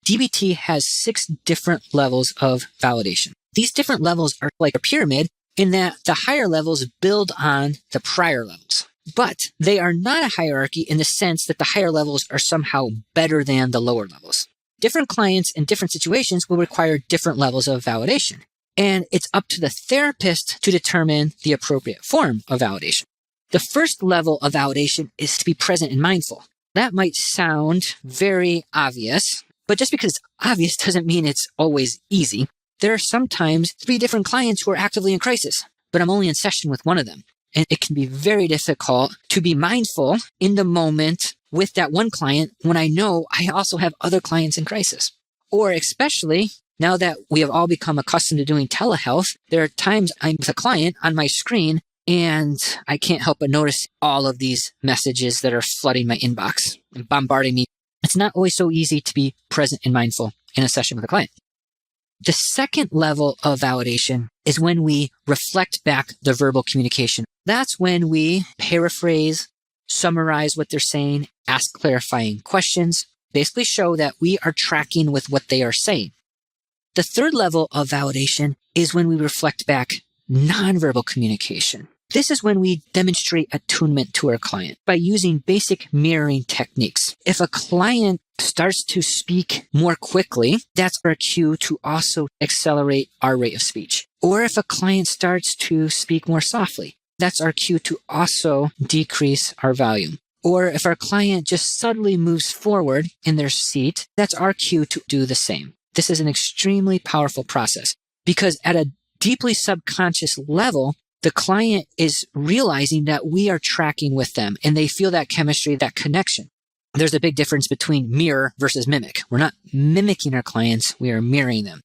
DBT has 6 different levels of validation. These different levels are like a pyramid in that the higher levels build on the prior levels. But they are not a hierarchy in the sense that the higher levels are somehow better than the lower levels. Different clients in different situations will require different levels of validation. And it's up to the therapist to determine the appropriate form of validation. The first level of validation is to be present and mindful. That might sound very obvious, but just because it's obvious doesn't mean it's always easy. There are sometimes 3 different clients who are actively in crisis, but I'm only in session with one of them. And it can be very difficult to be mindful in the moment with that one client when I know I also have other clients in crisis. Or especially now that we have all become accustomed to doing telehealth, there are times I'm with a client on my screen and I can't help but notice all of these messages that are flooding my inbox and bombarding me. It's not always so easy to be present and mindful in a session with a client. The second level of validation is when we reflect back the verbal communication. That's when we paraphrase, summarize what they're saying, ask clarifying questions, basically show that we are tracking with what they are saying. The third level of validation is when we reflect back nonverbal communication. This is when we demonstrate attunement to our client by using basic mirroring techniques. If a client starts to speak more quickly, that's our cue to also accelerate our rate of speech. Or if a client starts to speak more softly, that's our cue to also decrease our volume. Or if our client just subtly moves forward in their seat, that's our cue to do the same. This is an extremely powerful process because at a deeply subconscious level, the client is realizing that we are tracking with them and they feel that chemistry, that connection. There's a big difference between mirror versus mimic. We're not mimicking our clients, we are mirroring them.